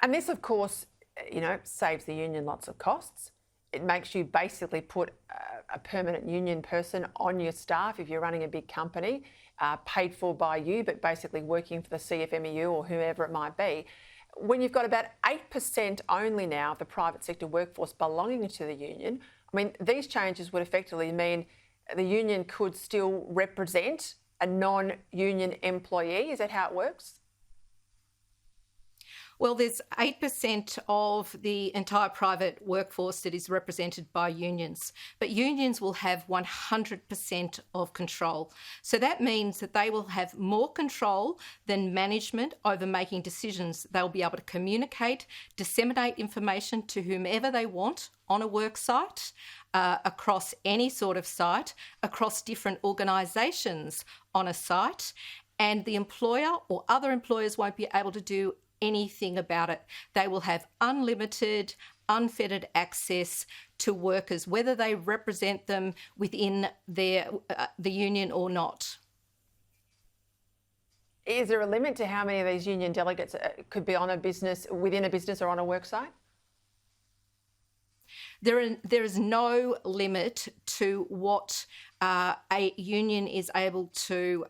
And this, of course, saves the union lots of costs. It makes you basically put a permanent union person on your staff if you're running a big company, paid for by you, but basically working for the CFMEU or whoever it might be. When you've got about 8% only now of the private sector workforce belonging to the union, I mean, these changes would effectively mean the union could still represent a non-union employee. Is that how it works? Well, there's 8% of the entire private workforce that is represented by unions, but unions will have 100% of control. So that means that they will have more control than management over making decisions. They'll be able to communicate, disseminate information to whomever they want on a work site, across any sort of site, across different organisations on a site, and the employer or other employers won't be able to do anything about it. They will have unlimited, unfettered access to workers, whether they represent them within the union or not. Is there a limit to how many of these union delegates could be on a business, within a business or on a work site? There is no limit to what a union is able to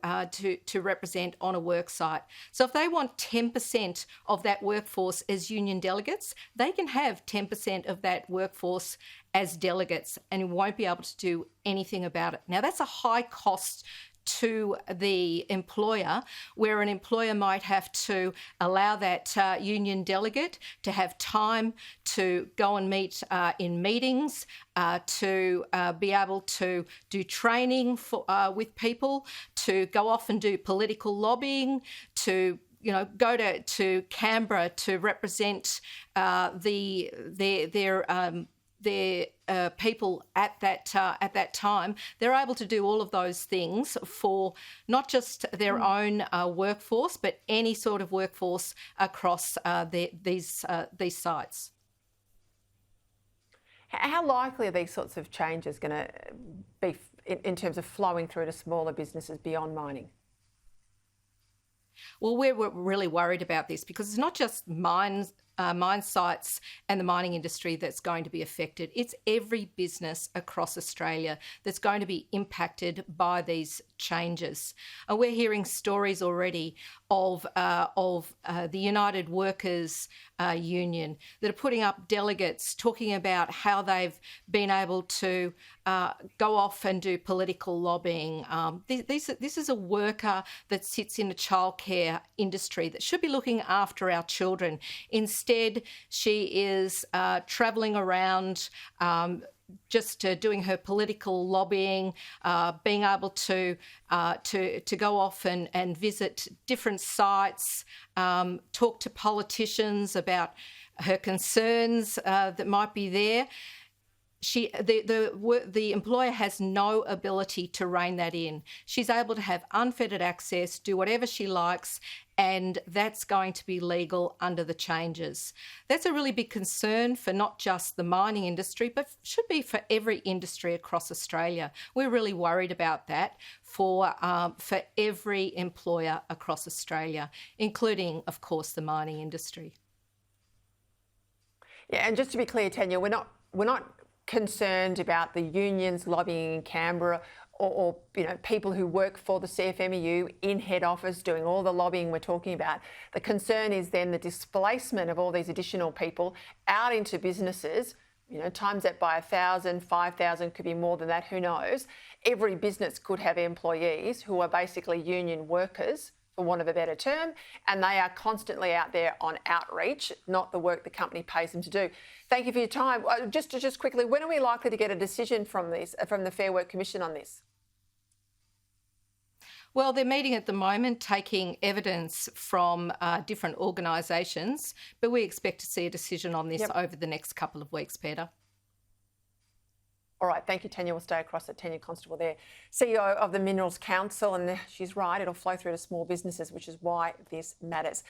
represent on a work site. So if they want 10% of that workforce as union delegates, they can have 10% of that workforce as delegates and won't be able to do anything about it. Now, that's a high cost to the employer, where an employer might have to allow that union delegate to have time to go and meet in meetings, to be able to do training with people, to go off and do political lobbying, to go to Canberra to represent their people at that time. They're able to do all of those things for not just their own workforce, but any sort of workforce across these sites. How likely are these sorts of changes going to be in terms of flowing through to smaller businesses beyond mining? Well, we're really worried about this because it's not just mine sites and the mining industry that's going to be affected. It's every business across Australia that's going to be impacted by these changes. We're hearing stories already of the United Workers Union that are putting up delegates talking about how they've been able to go off and do political lobbying. This is a worker that sits in a childcare industry that should be looking after our children. Instead, she is travelling around just doing her political lobbying, being able to go off and visit different sites, talk to politicians about her concerns that might be there. The employer has no ability to rein that in. She's able to have unfettered access, do whatever she likes, and that's going to be legal under the changes. That's a really big concern for not just the mining industry, but should be for every industry across Australia. We're really worried about that for every employer across Australia, including, of course, the mining industry. Yeah, and just to be clear, Tania, we're not concerned about the unions lobbying in Canberra or people who work for the CFMEU in head office doing all the lobbying we're talking about. The concern is then the displacement of all these additional people out into businesses, times that by 1,000, 5,000, could be more than that, who knows. Every business could have employees who are basically union workers, for want of a better term, and they are constantly out there on outreach, not the work the company pays them to do. Thank you for your time. Just quickly, when are we likely to get a decision from the Fair Work Commission on this? Well, they're meeting at the moment, taking evidence from different organisations, but we expect to see a decision on this over the next couple of weeks, Peter. All right, thank you, Tania. We'll stay across at Tania Constable there, CEO of the Minerals Council, and she's right, it'll flow through to small businesses, which is why this matters.